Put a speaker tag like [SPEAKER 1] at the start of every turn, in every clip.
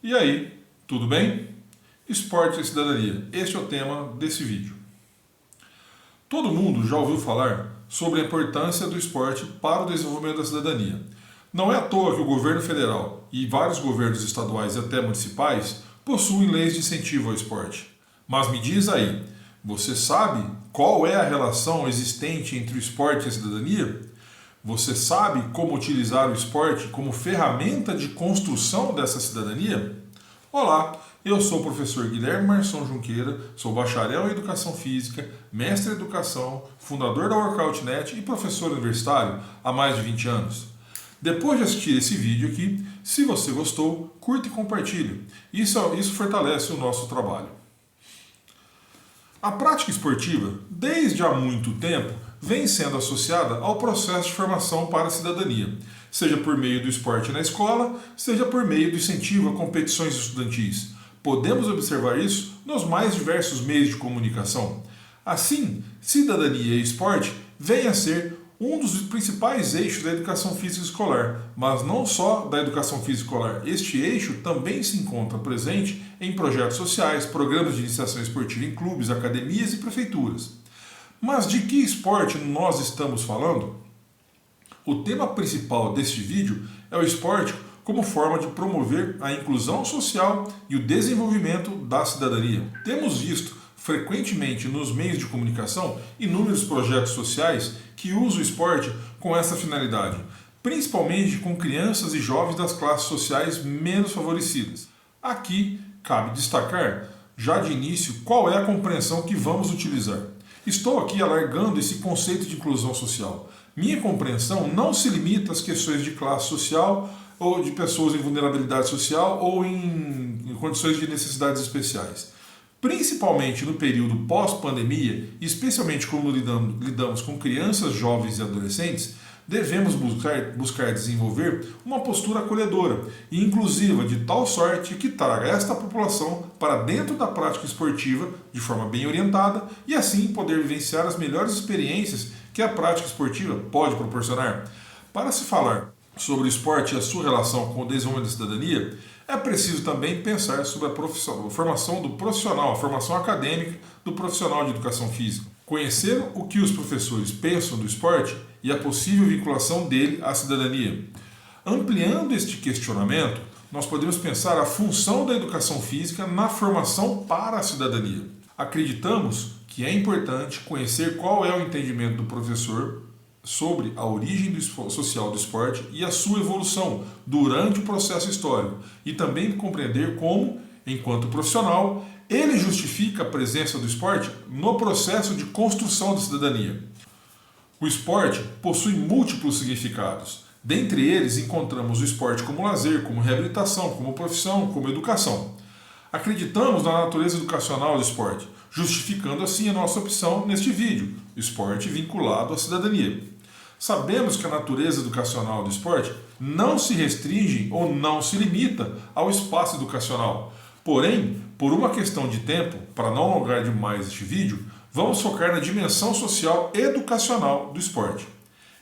[SPEAKER 1] E aí, tudo bem? Esporte e cidadania, este é o tema desse vídeo. Todo mundo já ouviu falar sobre a importância do esporte para o desenvolvimento da cidadania. Não é à toa que o governo federal e vários governos estaduais e até municipais possuem leis de incentivo ao esporte. Mas me diz aí, você sabe qual é a relação existente entre o esporte e a cidadania? Você sabe como utilizar o esporte como ferramenta de construção dessa cidadania? Olá, eu sou o professor Guilherme Marçom Junqueira, sou bacharel em Educação Física, mestre em Educação, fundador da Workout.net e professor universitário há mais de 20 anos. Depois de assistir esse vídeo aqui, se você gostou, curta e compartilhe. Isso fortalece o nosso trabalho. A prática esportiva, desde há muito tempo, vem sendo associada ao processo de formação para a cidadania, seja por meio do esporte na escola, seja por meio do incentivo a competições estudantis. Podemos observar isso nos mais diversos meios de comunicação. Assim, cidadania e esporte vêm a ser um dos principais eixos da educação física escolar, mas não só da educação física escolar. Este eixo também se encontra presente em projetos sociais, programas de iniciação esportiva em clubes, academias e prefeituras. Mas de que esporte nós estamos falando? O tema principal deste vídeo é o esporte como forma de promover a inclusão social e o desenvolvimento da cidadania. Temos visto frequentemente nos meios de comunicação inúmeros projetos sociais que usam o esporte com essa finalidade, principalmente com crianças e jovens das classes sociais menos favorecidas. Aqui cabe destacar, já de início, qual é a compreensão que vamos utilizar. Estou aqui alargando esse conceito de inclusão social. Minha compreensão não se limita às questões de classe social ou de pessoas em vulnerabilidade social ou em condições de necessidades especiais. Principalmente no período pós-pandemia, especialmente quando lidamos com crianças, jovens e adolescentes, devemos buscar desenvolver uma postura acolhedora e inclusiva de tal sorte que traga esta população para dentro da prática esportiva de forma bem orientada e assim poder vivenciar as melhores experiências que a prática esportiva pode proporcionar. Para se falar sobre o esporte e a sua relação com o desenvolvimento da cidadania, é preciso também pensar sobre a formação do profissional, a formação acadêmica do profissional de educação física. Conhecer o que os professores pensam do esporte e a possível vinculação dele à cidadania. Ampliando este questionamento, nós podemos pensar a função da educação física na formação para a cidadania. Acreditamos que é importante conhecer qual é o entendimento do professor sobre a origem social do esporte e a sua evolução durante o processo histórico e também compreender como, enquanto profissional, ele justifica a presença do esporte no processo de construção da cidadania. O esporte possui múltiplos significados. Dentre eles, encontramos o esporte como lazer, como reabilitação, como profissão, como educação. Acreditamos na natureza educacional do esporte, justificando assim a nossa opção neste vídeo, esporte vinculado à cidadania. Sabemos que a natureza educacional do esporte não se restringe ou não se limita ao espaço educacional. Porém, por uma questão de tempo, para não alongar demais este vídeo, vamos focar na dimensão social educacional do esporte.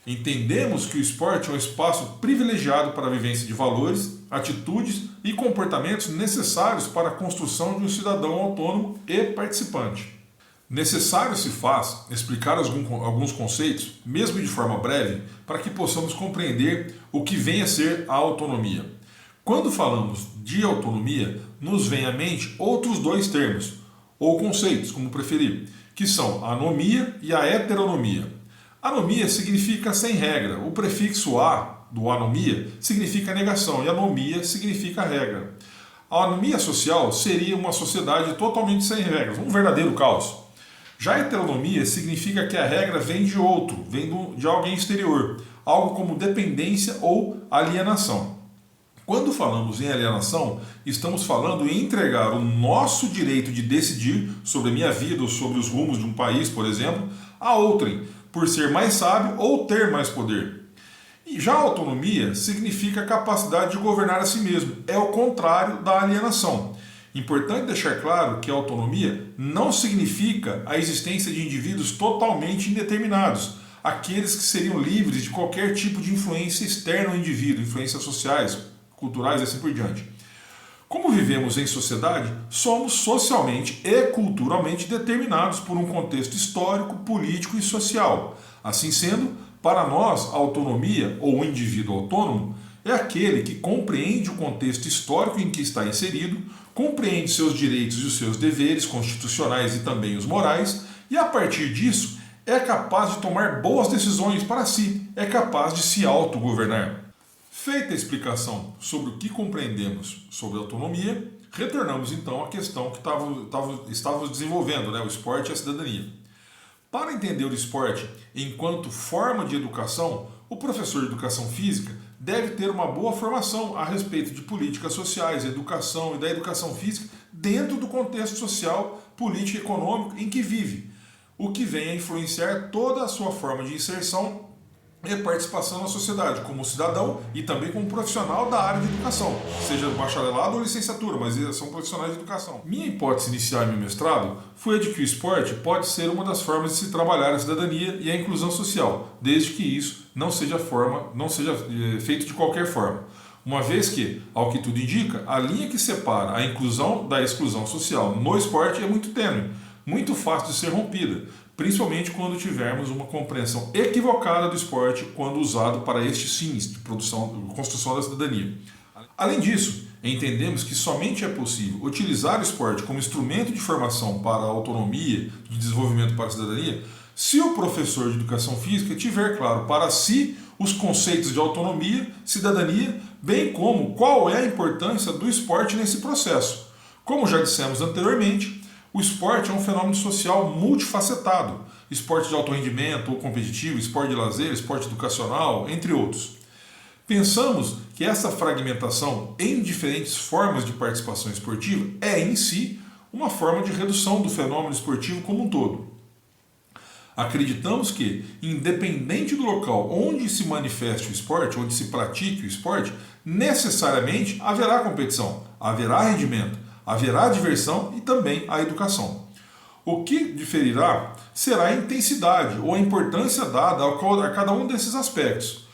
[SPEAKER 1] Entendemos que o esporte é um espaço privilegiado para a vivência de valores, atitudes e comportamentos necessários para a construção de um cidadão autônomo e participante. Necessário se faz explicar alguns conceitos, mesmo de forma breve, para que possamos compreender o que vem a ser a autonomia. Quando falamos de autonomia, nos vem à mente outros dois termos, ou conceitos, como preferir, que são a anomia e a heteronomia. Anomia significa sem regra, o prefixo a do anomia significa negação e anomia significa regra. A anomia social seria uma sociedade totalmente sem regras, um verdadeiro caos. Já a heteronomia significa que a regra vem de outro, vem de alguém exterior, algo como dependência ou alienação. Quando falamos em alienação, estamos falando em entregar o nosso direito de decidir sobre a minha vida ou sobre os rumos de um país, por exemplo, a outrem, por ser mais sábio ou ter mais poder. E já a autonomia significa a capacidade de governar a si mesmo, é o contrário da alienação. Importante deixar claro que a autonomia não significa a existência de indivíduos totalmente indeterminados, aqueles que seriam livres de qualquer tipo de influência externa ao indivíduo, influências sociais, culturais e assim por diante. Como vivemos em sociedade, somos socialmente e culturalmente determinados por um contexto histórico, político e social. Assim sendo, para nós, a autonomia ou o indivíduo autônomo é aquele que compreende o contexto histórico em que está inserido, compreende seus direitos e os seus deveres constitucionais e também os morais, e a partir disso é capaz de tomar boas decisões para si, é capaz de se autogovernar. Feita a explicação sobre o que compreendemos sobre autonomia, retornamos então à questão que estávamos desenvolvendo, o esporte e a cidadania. Para entender o esporte enquanto forma de educação, o professor de educação física deve ter uma boa formação a respeito de políticas sociais, educação e da educação física dentro do contexto social, político e econômico em que vive, o que vem a influenciar toda a sua forma de inserção e participação na sociedade, como cidadão e também como profissional da área de educação, seja bacharelado ou licenciatura, mas eles são profissionais de educação. Minha hipótese inicial em meu mestrado foi a de que o esporte pode ser uma das formas de se trabalhar a cidadania e a inclusão social, desde que isso não seja feito de qualquer forma. Uma vez que, ao que tudo indica, a linha que separa a inclusão da exclusão social no esporte é muito tênue, muito fácil de ser rompida, principalmente quando tivermos uma compreensão equivocada do esporte quando usado para estes fins de construção da cidadania. Além disso, entendemos que somente é possível utilizar o esporte como instrumento de formação para a autonomia, de desenvolvimento para a cidadania, se o professor de educação física tiver claro para si os conceitos de autonomia, cidadania, bem como qual é a importância do esporte nesse processo. Como já dissemos anteriormente, o esporte é um fenômeno social multifacetado. Esporte de alto rendimento ou competitivo, esporte de lazer, esporte educacional, entre outros. Pensamos que essa fragmentação em diferentes formas de participação esportiva é, em si, uma forma de redução do fenômeno esportivo como um todo. Acreditamos que, independente do local onde se manifeste o esporte, onde se pratique o esporte, necessariamente haverá competição, haverá rendimento, haverá diversão e também a educação. O que diferirá será a intensidade ou a importância dada a cada um desses aspectos.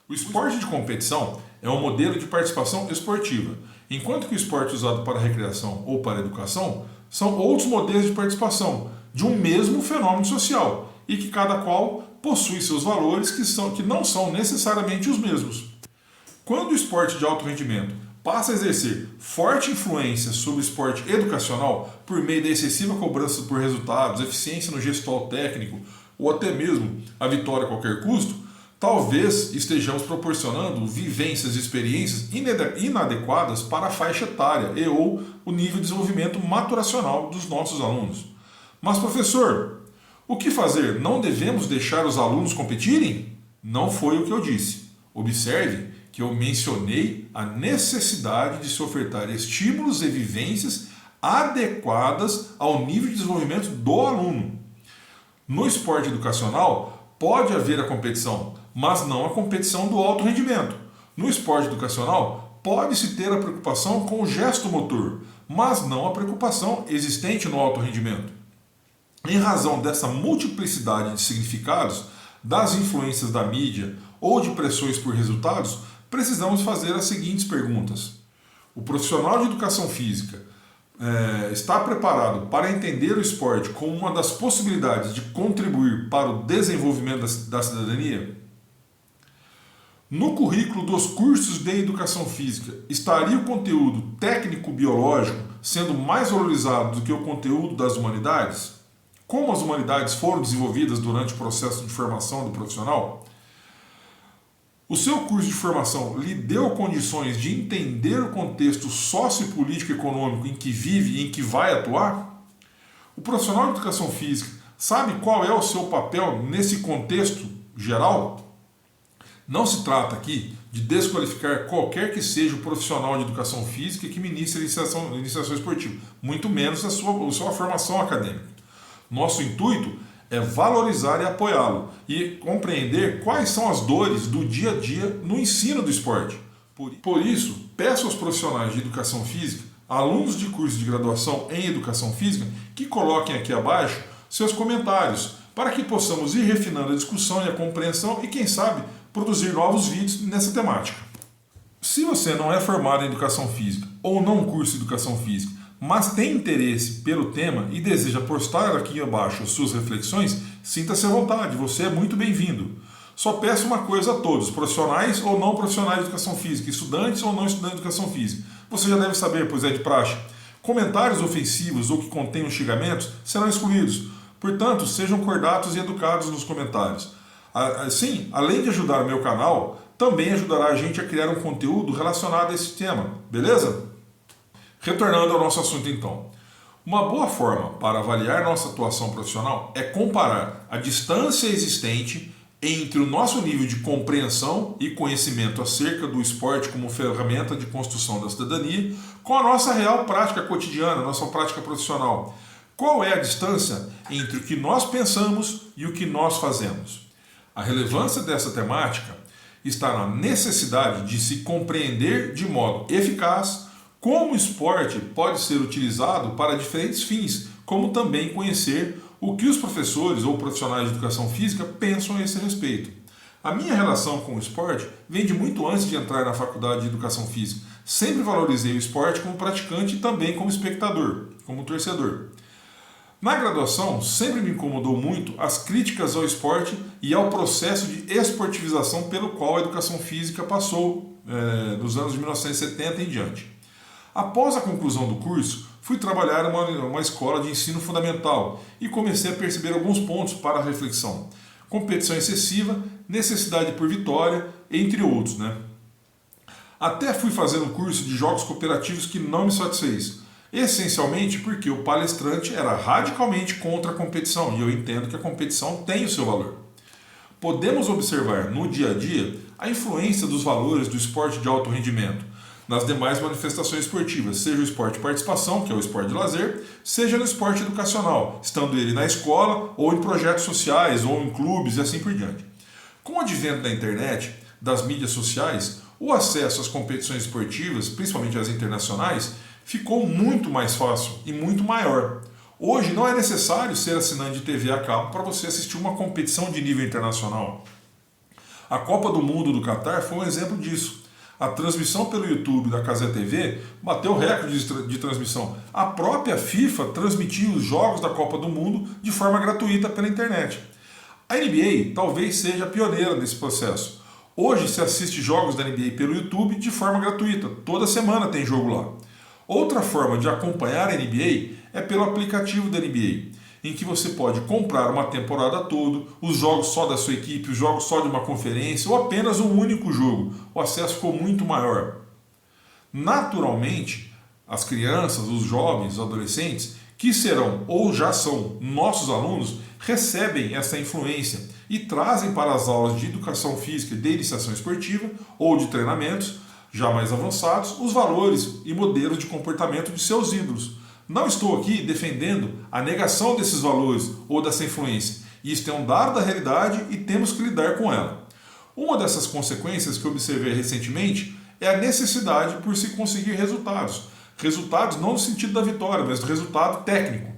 [SPEAKER 1] O esporte de competição é um modelo de participação esportiva, enquanto que o esporte usado para recreação ou para educação são outros modelos de participação de um mesmo fenômeno social e que cada qual possui seus valores que não são necessariamente os mesmos. Quando o esporte de alto rendimento passa a exercer forte influência sobre o esporte educacional por meio da excessiva cobrança por resultados, eficiência no gestual técnico ou até mesmo a vitória a qualquer custo, talvez estejamos proporcionando vivências e experiências inadequadas para a faixa etária e ou o nível de desenvolvimento maturacional dos nossos alunos. Mas, professor, o que fazer? Não devemos deixar os alunos competirem? Não foi o que eu disse. Observe que eu mencionei a necessidade de se ofertar estímulos e vivências adequadas ao nível de desenvolvimento do aluno. No esporte educacional, pode haver a competição, mas não a competição do alto rendimento. No esporte educacional, pode-se ter a preocupação com o gesto motor, mas não a preocupação existente no alto rendimento. Em razão dessa multiplicidade de significados, das influências da mídia ou de pressões por resultados, precisamos fazer as seguintes perguntas. O profissional de educação física está preparado para entender o esporte como uma das possibilidades de contribuir para o desenvolvimento da cidadania? No currículo dos cursos de educação física, estaria o conteúdo técnico-biológico sendo mais valorizado do que o conteúdo das humanidades? Como as humanidades foram desenvolvidas durante o processo de formação do profissional? O seu curso de formação lhe deu condições de entender o contexto sociopolítico e econômico em que vive e em que vai atuar? O profissional de educação física sabe qual é o seu papel nesse contexto geral? Não se trata aqui de desqualificar qualquer que seja o profissional de educação física que ministre iniciação esportiva, muito menos a sua formação acadêmica. Nosso intuito é valorizar e apoiá-lo e compreender quais são as dores do dia a dia no ensino do esporte. Por isso, peço aos profissionais de educação física, alunos de curso de graduação em educação física, que coloquem aqui abaixo seus comentários para que possamos ir refinando a discussão e a compreensão e, quem sabe, produzir novos vídeos nessa temática. Se você não é formado em educação física ou não curso de Educação Física, mas tem interesse pelo tema e deseja postar aqui abaixo as suas reflexões, sinta-se à vontade, você é muito bem-vindo. Só peço uma coisa a todos, profissionais ou não profissionais de Educação Física, estudantes ou não estudantes de Educação Física. Você já deve saber, pois é de praxe. Comentários ofensivos ou que contenham xingamentos serão excluídos. Portanto, sejam cordatos e educados nos comentários. Assim, além de ajudar o meu canal, também ajudará a gente a criar um conteúdo relacionado a esse tema, beleza? Retornando ao nosso assunto então. Uma boa forma para avaliar nossa atuação profissional é comparar a distância existente entre o nosso nível de compreensão e conhecimento acerca do esporte como ferramenta de construção da cidadania com a nossa real prática cotidiana, nossa prática profissional. Qual é a distância entre o que nós pensamos e o que nós fazemos? A relevância dessa temática está na necessidade de se compreender de modo eficaz como o esporte pode ser utilizado para diferentes fins, como também conhecer o que os professores ou profissionais de educação física pensam a esse respeito. A minha relação com o esporte vem de muito antes de entrar na faculdade de educação física. Sempre valorizei o esporte como praticante e também como espectador, como torcedor. Na graduação, sempre me incomodou muito as críticas ao esporte e ao processo de esportivização pelo qual a educação física passou nos anos de 1970 em diante. Após a conclusão do curso, fui trabalhar em uma escola de ensino fundamental e comecei a perceber alguns pontos para a reflexão. Competição excessiva, necessidade por vitória, entre outros. Até fui fazer um curso de jogos cooperativos que não me satisfez. Essencialmente porque o palestrante era radicalmente contra a competição e eu entendo que a competição tem o seu valor. Podemos observar no dia a dia a influência dos valores do esporte de alto rendimento nas demais manifestações esportivas, seja o esporte de participação, que é o esporte de lazer, seja no esporte educacional, estando ele na escola ou em projetos sociais ou em clubes e assim por diante. Com o advento da internet, das mídias sociais, o acesso às competições esportivas, principalmente as internacionais, ficou muito mais fácil e muito maior. Hoje não é necessário ser assinante de TV a cabo para você assistir uma competição de nível internacional. A Copa do Mundo do Catar foi um exemplo disso. A transmissão pelo YouTube da Cazé TV bateu recorde de transmissão. A própria FIFA transmitia os jogos da Copa do Mundo de forma gratuita pela internet. A NBA talvez seja a pioneira nesse processo. Hoje se assiste jogos da NBA pelo YouTube de forma gratuita. Toda semana tem jogo lá. Outra forma de acompanhar a NBA é pelo aplicativo da NBA, em que você pode comprar uma temporada toda, os jogos só da sua equipe, os jogos só de uma conferência ou apenas um único jogo. O acesso ficou muito maior. Naturalmente, as crianças, os jovens, os adolescentes, que serão ou já são nossos alunos, recebem essa influência e trazem para as aulas de educação física, de iniciação esportiva ou de treinamentos já mais avançados, os valores e modelos de comportamento de seus ídolos. Não estou aqui defendendo a negação desses valores ou dessa influência. Isso é um dado da realidade e temos que lidar com ela. Uma dessas consequências que observei recentemente é a necessidade por se conseguir resultados. Resultados não no sentido da vitória, mas do resultado técnico.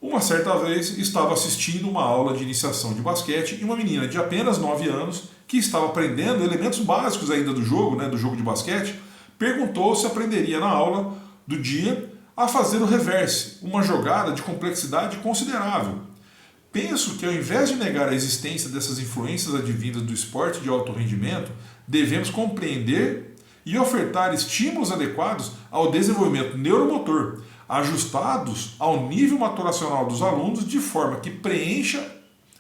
[SPEAKER 1] Uma certa vez estava assistindo uma aula de iniciação de basquete e uma menina de apenas 9 anos, que estava aprendendo elementos básicos ainda do jogo de basquete, perguntou se aprenderia na aula do dia a fazer o reverse, uma jogada de complexidade considerável. Penso que ao invés de negar a existência dessas influências advindas do esporte de alto rendimento, devemos compreender e ofertar estímulos adequados ao desenvolvimento neuromotor, ajustados ao nível maturacional dos alunos de forma que preencha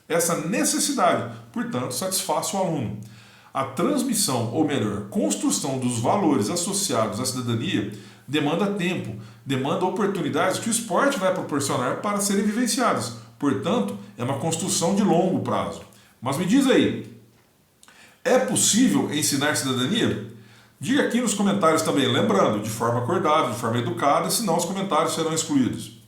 [SPEAKER 1] essa necessidade, portanto, satisfaça o aluno. A transmissão, ou melhor, construção dos valores associados à cidadania demanda tempo, demanda oportunidades que o esporte vai proporcionar para serem vivenciadas. Portanto, é uma construção de longo prazo. Mas me diz aí, é possível ensinar cidadania? Diga aqui nos comentários também, lembrando, de forma acordável, de forma educada, senão os comentários serão excluídos.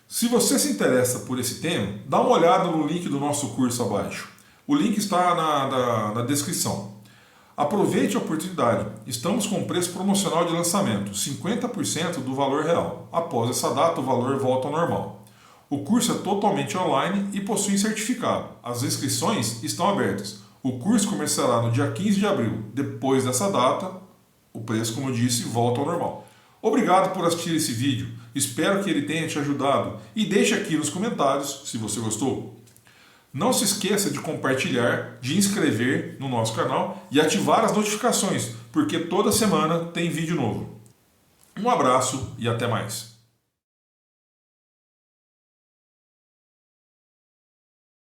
[SPEAKER 1] Se você se interessa por esse tema, dá uma olhada no link do nosso curso abaixo. O link está na descrição. Aproveite a oportunidade. Estamos com preço promocional de lançamento, 50% do valor real. Após essa data, o valor volta ao normal. O curso é totalmente online e possui certificado. As inscrições estão abertas. O curso começará no dia 15 de abril. Depois dessa data, o preço, como eu disse, volta ao normal. Obrigado por assistir esse vídeo, espero que ele tenha te ajudado e deixe aqui nos comentários se você gostou. Não se esqueça de compartilhar, de inscrever no nosso canal e ativar as notificações, porque toda semana tem vídeo novo. Um abraço e até mais.